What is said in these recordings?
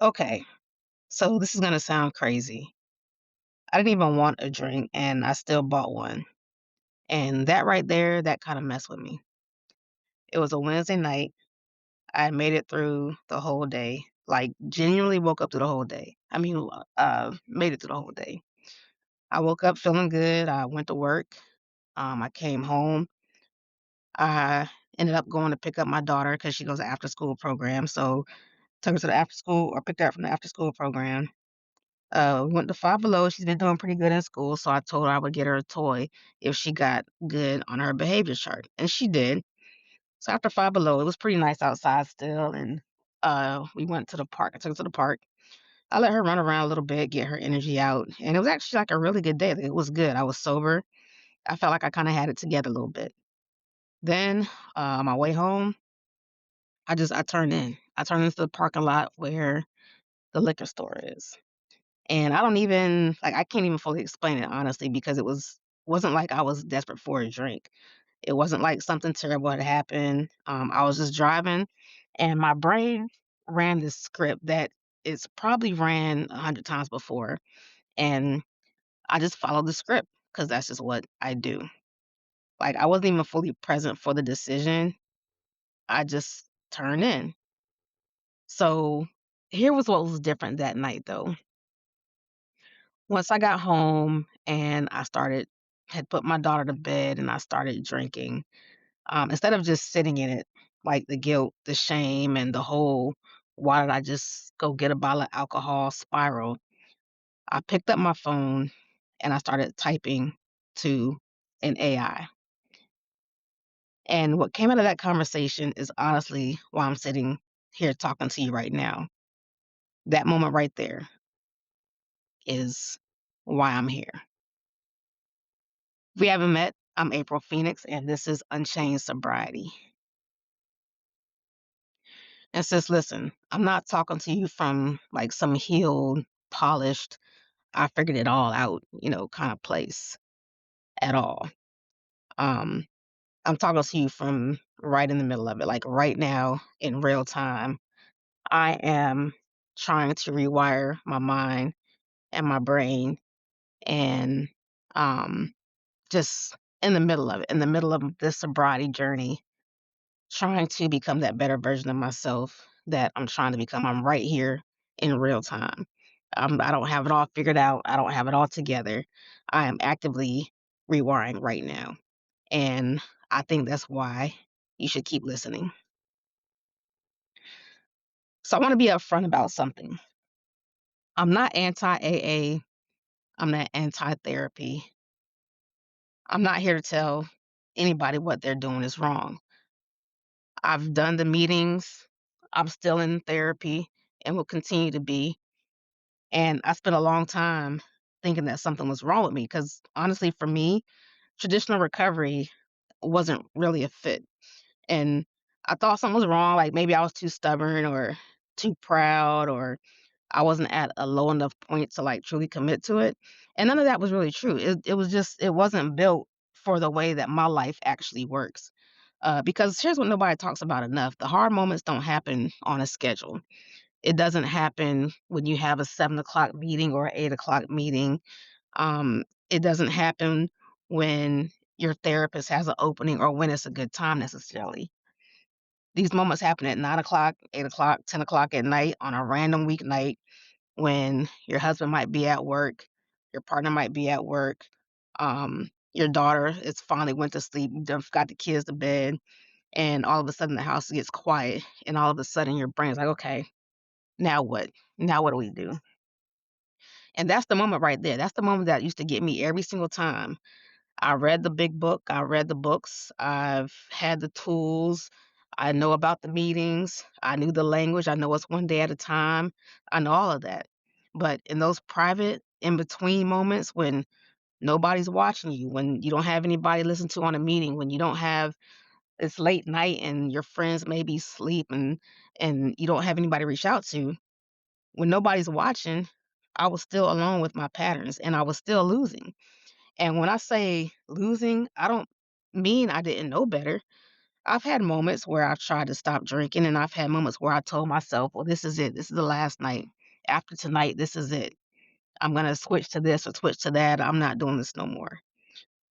Okay, so this is gonna sound crazy. I didn't even want a drink and I still bought one. And that right there, that kind of messed with me. It was a Wednesday night. I made it through the whole day. Like genuinely woke up through the whole day. Made it through the whole day. I woke up feeling good. I went to work. I came home. I ended up going to pick up my daughter because she goes to after school program. So took her to the after school or picked her up from the after school program. We went to Five Below. She's been doing pretty good in school, so I told her I would get her a toy if she got good on her behavior chart, and she did. So after Five Below, it was pretty nice outside still, and we went to the park. I took her to the park. I let her run around a little bit, get her energy out, and it was actually like a really good day. It was good. I was sober. I felt like I kind of had it together a little bit. Then on my way home, I turned in. I turned into the parking lot where the liquor store is. And I don't even like, I can't even fully explain it, honestly, because wasn't like I was desperate for a drink. It wasn't like something terrible had happened. I was just driving, and my brain ran this script that it's probably ran 100 times before, and I just followed the script because that's just what I do. Like, I wasn't even fully present for the decision. I just turned in. So, here was what was different that night, though. Once I got home and had put my daughter to bed and I started drinking, instead of just sitting in it, like the guilt, the shame, and the whole "why did I just go get a bottle of alcohol" spiral, I picked up my phone and I started typing to an AI. And what came out of that conversation is honestly why I'm sitting here talking to you right now. That moment right there is why I'm here. If we haven't met, I'm April Phoenix, and this is Unchain'd Sobriety. And sis, listen, I'm not talking to you from like some healed, polished, I figured it all out, kind of place at all. Um, I'm talking to you from right in the middle of it, like right now in real time. I am trying to rewire my mind and my brain and um, just in the middle of it, in the middle of this sobriety journey, trying to become that better version of myself that I'm trying to become. I'm right here in real time. I don't have it all figured out. I don't have it all together. I am actively rewiring right now. And I think that's why you should keep listening. So I want to be upfront about something. I'm not anti AA. I'm not anti therapy. I'm not here to tell anybody what they're doing is wrong. I've done the meetings. I'm still in therapy and will continue to be. And I spent a long time thinking that something was wrong with me because honestly, for me, traditional recovery wasn't really a fit. And I thought something was wrong. Like maybe I was too stubborn or too proud or I wasn't at a low enough point to like truly commit to it. And none of that was really true. It was just, it wasn't built for the way that my life actually works. Because here's what nobody talks about enough: the hard moments don't happen on a schedule. It doesn't happen when you have a 7 o'clock meeting or an 8 o'clock meeting. It doesn't happen when your therapist has an opening or when it's a good time necessarily. These moments happen at 9 o'clock, 8 o'clock, 10 o'clock at night on a random weeknight when your husband might be at work, your partner might be at work, your daughter is finally went to sleep, you done got the kids to bed, and all of a sudden the house gets quiet, and all of a sudden your brain's like, okay, now what? Now what do we do? And that's the moment right there. That's the moment that used to get me every single time. I read the big book, I read the books, I've had the tools, I know about the meetings, I knew the language, I know it's one day at a time, I know all of that. But in those private in between moments when nobody's watching you, when you don't have anybody to listen to on a meeting, when you don't have it's late night and your friends may be asleep and you don't have anybody to reach out to, when nobody's watching, I was still alone with my patterns and I was still losing. And when I say losing, I don't mean I didn't know better. I've had moments where I've tried to stop drinking, and I've had moments where I told myself, "Well, this is it. This is the last night. After tonight, this is it. I'm gonna switch to this or switch to that. I'm not doing this no more."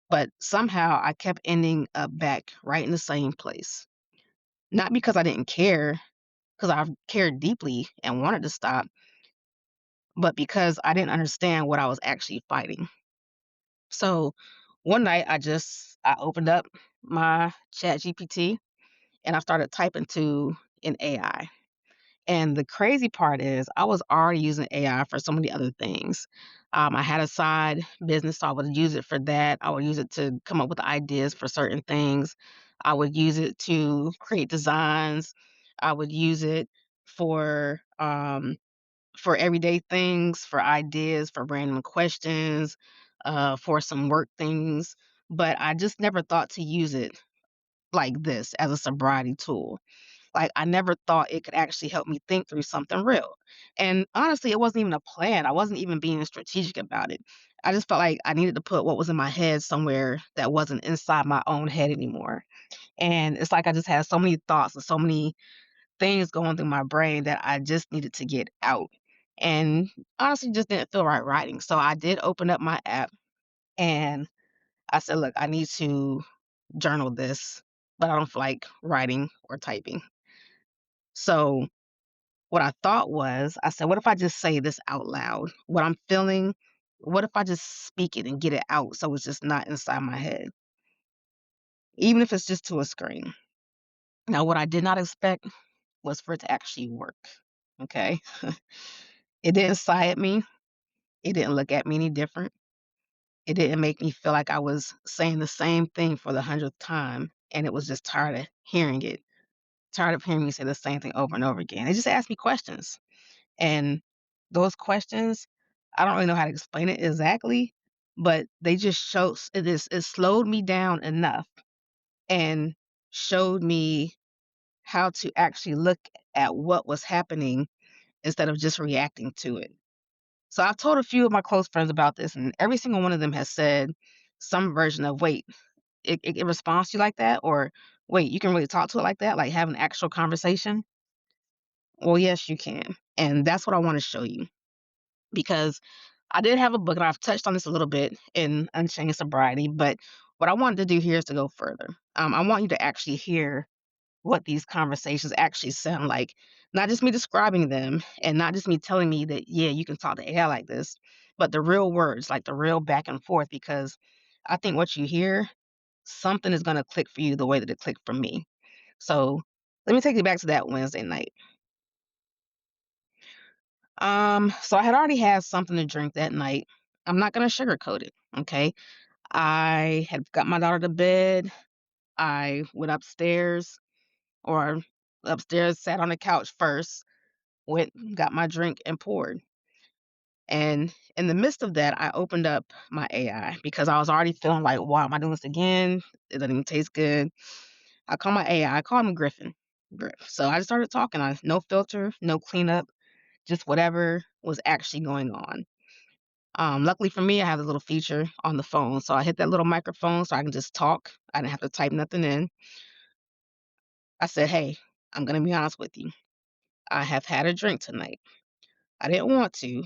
But somehow I kept ending up back right in the same place. Not because I didn't care, because I cared deeply and wanted to stop, but because I didn't understand what I was actually fighting. So one night I opened up my chat GPT and I started typing to an AI. And the crazy part is I was already using AI for so many other things. I had a side business, so I would use it for that. I would use it to come up with ideas for certain things. I would use it to create designs. I would use it for for everyday things, for ideas, for random questions, for some work things. But I just never thought to use it like this as a sobriety tool. Like, I never thought it could actually help me think through something real. And honestly, it wasn't even a plan. I wasn't even being strategic about it. I just felt like I needed to put what was in my head somewhere that wasn't inside my own head anymore. And it's like I just had so many thoughts and so many things going through my brain that I just needed to get out. And honestly, just didn't feel right writing. So I did open up my app and I said, look, I need to journal this, but I don't feel like writing or typing. So what I thought was, I said, what if I just say this out loud? What I'm feeling, what if I just speak it and get it out so it's just not inside my head, even if it's just to a screen? Now, what I did not expect was for it to actually work. Okay. It didn't sigh at me. It didn't look at me any different. It didn't make me feel like I was saying the same thing for the hundredth time. And it was just tired of hearing it, tired of hearing me say the same thing over and over again. It just asked me questions. And those questions, I don't really know how to explain it exactly, but they just it slowed me down enough and showed me how to actually look at what was happening instead of just reacting to it. So I've told a few of my close friends about this, and every single one of them has said some version of, "Wait, it responds to you like that?" Or, "Wait, you can really talk to it like that? Like have an actual conversation?" Well, yes, you can. And that's what I want to show you because I did have a book, and I've touched on this a little bit in Unchain'd Sobriety, but what I wanted to do here is to go further. I want you to actually hear what these conversations actually sound like. Not just me describing them and not just me telling me that, yeah, you can talk to AI like this, but the real words, like the real back and forth, because I think what you hear, something is going to click for you the way that it clicked for me. So let me take you back to that Wednesday night. So I had already had something to drink that night. I'm not going to sugarcoat it. Okay. I had got my daughter to bed. I went upstairs or upstairs, sat on the couch first, went, got my drink and poured. And in the midst of that, I opened up my AI because I was already feeling like, why am I doing this again? It doesn't even taste good. I call my AI, I call him Griffin. So I just started talking. No filter, no cleanup, just whatever was actually going on. Luckily for me, I have a little feature on the phone. So I hit that little microphone so I can just talk. I didn't have to type nothing in. I said, hey, I'm going to be honest with you. I have had a drink tonight. I didn't want to.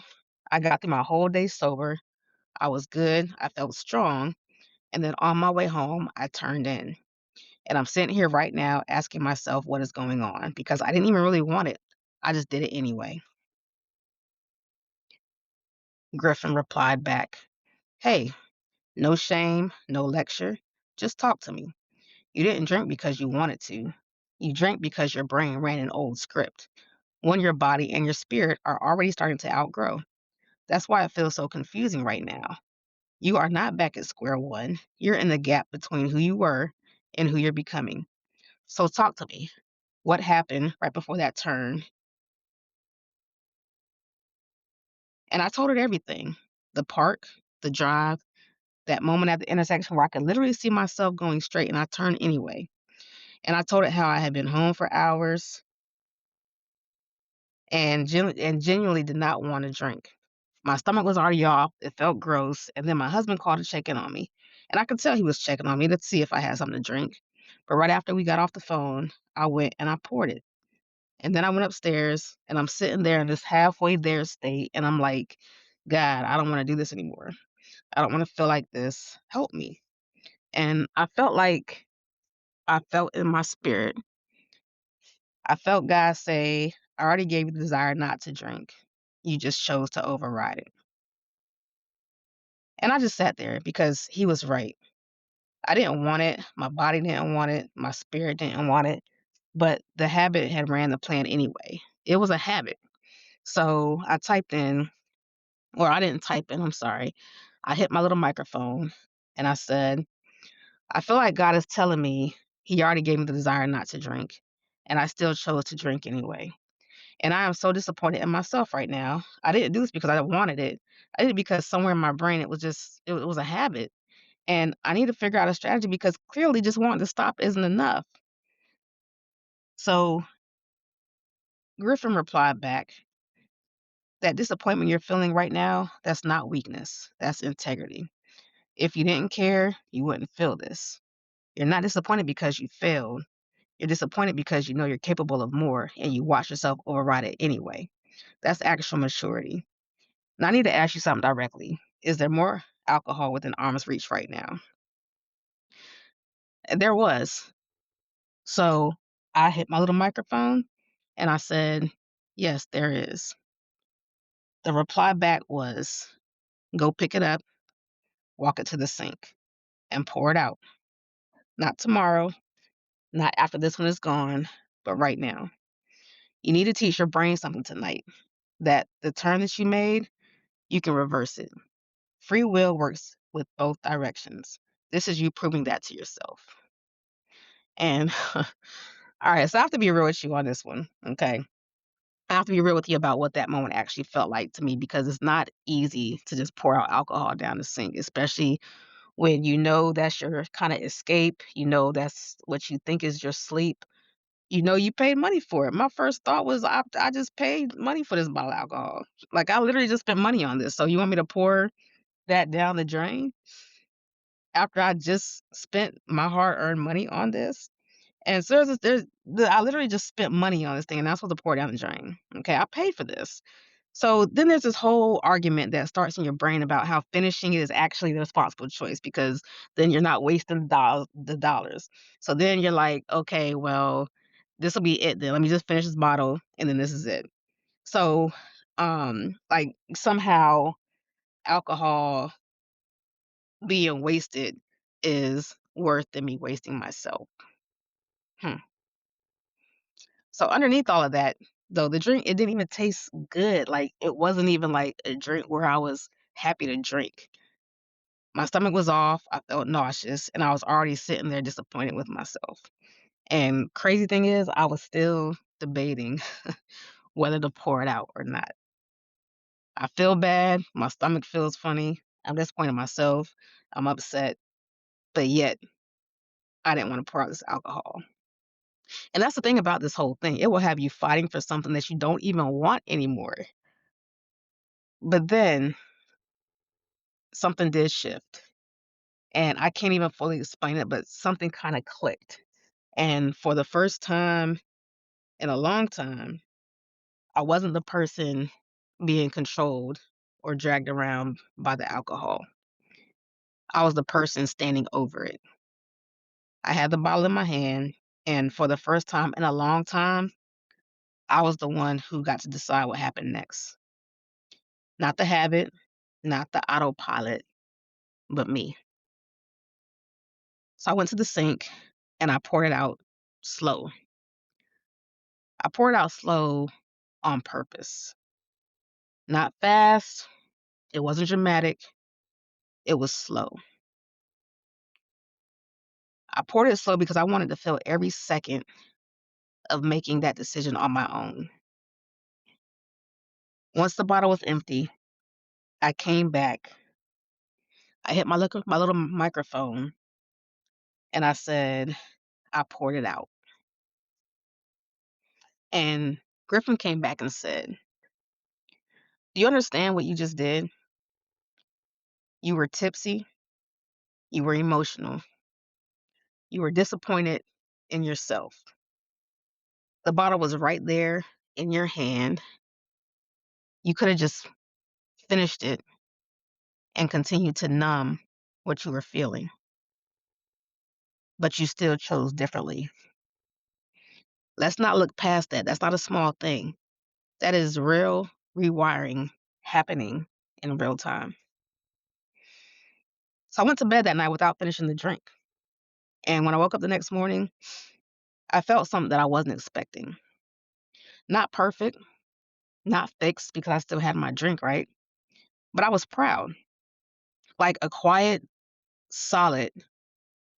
I got through my whole day sober. I was good. I felt strong. And then on my way home, I turned in. And I'm sitting here right now asking myself what is going on because I didn't even really want it. I just did it anyway. Griffin replied back, hey, no shame, no lecture. Just talk to me. You didn't drink because you wanted to. You drank because your brain ran an old script, one your body and your spirit are already starting to outgrow. That's why it feels so confusing right now. You are not back at square one. You're in the gap between who you were and who you're becoming. So talk to me. What happened right before that turn? And I told her everything, the park, the drive, that moment at the intersection where I could literally see myself going straight and I turned anyway. And I told her how I had been home for hours and genuinely did not want to drink. My stomach was already off. It felt gross. And then my husband called to check in on me. And I could tell he was checking on me to see if I had something to drink. But right after we got off the phone, I went and I poured it. And then I went upstairs and I'm sitting there in this halfway there state. And I'm like, God, I don't want to do this anymore. I don't want to feel like this. Help me. And I felt in my spirit, I felt God say, I already gave you the desire not to drink. You just chose to override it. And I just sat there because he was right. I didn't want it. My body didn't want it. My spirit didn't want it. But the habit had ran the plan anyway. It was a habit. So I typed in, or I didn't type in, I'm sorry. I hit my little microphone and I said, I feel like God is telling me he already gave me the desire not to drink. And I still chose to drink anyway. And I am so disappointed in myself right now. I didn't do this because I wanted it. I did it because somewhere in my brain it was a habit. And I need to figure out a strategy because clearly just wanting to stop isn't enough. So Griffin replied back, that disappointment you're feeling right now, that's not weakness. That's integrity. If you didn't care, you wouldn't feel this. You're not disappointed because you failed. You're disappointed because you know you're capable of more and you watch yourself override it anyway. That's actual maturity. Now, I need to ask you something directly. Is there more alcohol within arm's reach right now? And there was. So I hit my little microphone and I said, yes, there is. The reply back was, go pick it up, walk it to the sink, and pour it out. Not tomorrow, not after this one is gone, but right now. You need to teach your brain something tonight that the turn that you made, you can reverse it. Free will works with both directions. This is you proving that to yourself. And all right, so I have to be real with you on this one. Okay. I have to be real with you about what that moment actually felt like to me because it's not easy to just pour out alcohol down the sink, especially when you know that's your kind of escape. You know that's what you think is your sleep. You know you paid money for it. My first thought was I just paid money for this bottle of alcohol. Like I literally just spent money on this. So you want me to pour that down the drain after I just spent my hard-earned money on this? And seriously, I literally just spent money on this thing, and I'm supposed to pour it down the drain. Okay, I paid for this. So then there's this whole argument that starts in your brain about how finishing it is actually the responsible choice because then you're not wasting the dollars. So then you're like, okay, well, this will be it then. Let me just finish this bottle, and then this is it. So, like somehow alcohol being wasted is worth than me wasting myself. Hmm. So underneath all of that, though, the drink, it didn't even taste good. Like it wasn't even like a drink where I was happy to drink. My stomach was off. I felt nauseous, and I was already sitting there disappointed with myself. And crazy thing is, I was still debating whether to pour it out or not. I feel bad. My stomach feels funny. I'm disappointed in myself. I'm upset, but yet I didn't want to pour out this alcohol. And that's the thing about this whole thing. It will have you fighting for something that you don't even want anymore. But then something did shift. And I can't even fully explain it, but something kind of clicked. And for the first time in a long time, I wasn't the person being controlled or dragged around by the alcohol. I was the person standing over it. I had the bottle in my hand, and for the first time in a long time, I was the one who got to decide what happened next. Not the habit, not the autopilot, but me. So I went to the sink and I poured it out slow. I poured out slow on purpose. Not fast, it wasn't dramatic, it was slow. I poured it slow because I wanted to feel every second of making that decision on my own. Once the bottle was empty, I came back. I hit my little microphone and I said, I poured it out. And Griffin came back and said, do you understand what you just did? You were tipsy, you were emotional, you were disappointed, in yourself. The bottle was right there in your hand. You could have just finished it and continued to numb what you were feeling, but you still chose differently. Let's not look past that. That's not a small thing. That is real rewiring happening in real time. So I went to bed that night without finishing the drink. And when I woke up the next morning, I felt something that I wasn't expecting. Not perfect, not fixed because I still had my drink, right? But I was proud. Like a quiet, solid,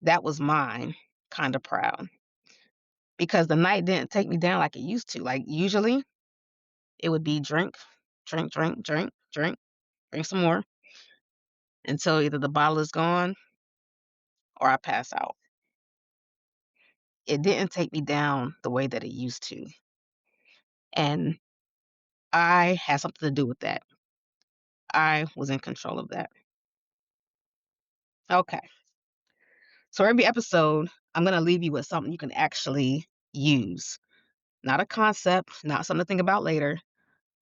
that was mine kind of proud. Because the night didn't take me down like it used to. Like usually it would be drink, drink, drink, drink, drink, drink some more until either the bottle is gone or I pass out. It didn't take me down the way that it used to. And I had something to do with that. I was in control of that. Okay. So every episode, I'm going to leave you with something you can actually use. Not a concept, not something to think about later,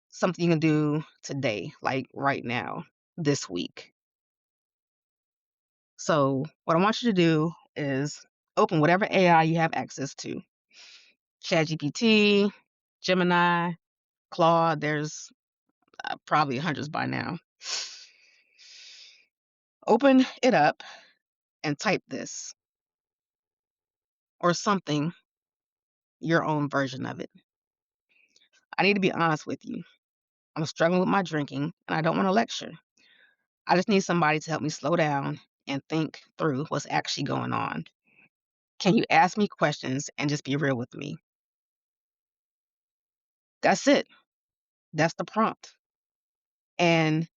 something you can do today, like right now, this week. So, what I want you to do is open whatever AI you have access to. ChatGPT, Gemini, Claude, there's probably hundreds by now. Open it up and type this or something, your own version of it. I need to be honest with you. I'm struggling with my drinking and I don't want to lecture. I just need somebody to help me slow down and think through what's actually going on. Can you ask me questions and just be real with me? That's it. That's the prompt. And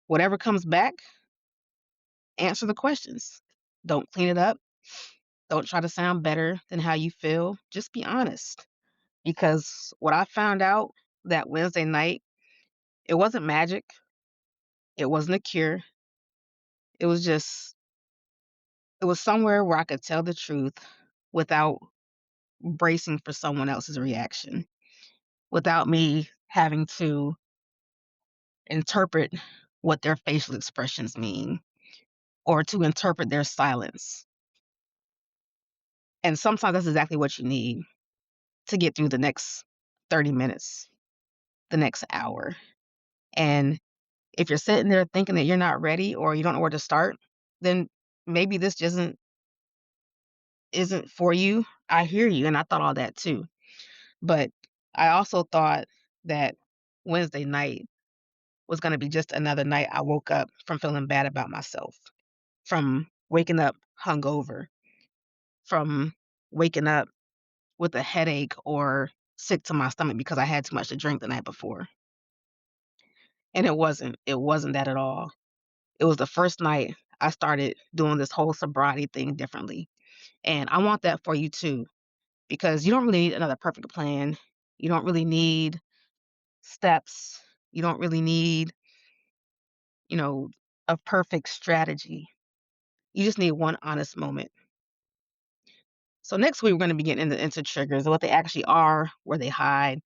whatever comes back, answer the questions. Don't clean it up. Don't try to sound better than how you feel. Just be honest. Because what I found out that Wednesday night, it wasn't magic. It wasn't a cure. It was just, it was somewhere where I could tell the truth without bracing for someone else's reaction, without me having to interpret what their facial expressions mean or to interpret their silence. And sometimes that's exactly what you need to get through the next 30 minutes, the next hour. And if you're sitting there thinking that you're not ready or you don't know where to start, then maybe this just isn't for you. I hear you, and I thought all that too. But I also thought that Wednesday night was going to be just another night I woke up from feeling bad about myself, from waking up hungover, from waking up with a headache or sick to my stomach because I had too much to drink the night before. And it wasn't. It wasn't that at all. It was the first night I started doing this whole sobriety thing differently. And I want that for you too, because you don't really need another perfect plan. You don't really need steps. You don't really need, you know, a perfect strategy. You just need one honest moment. So next week we're going to be getting into triggers, what they actually are, where they hide,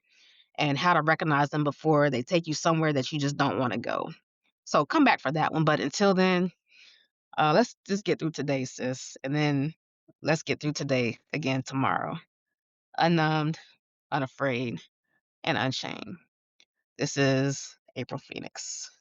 and how to recognize them before they take you somewhere that you just don't want to go. So come back for that one. But until then, let's just get through today, sis, and then let's get through today again tomorrow. Unnumbed, unafraid, and unchained. This is April Phoenix.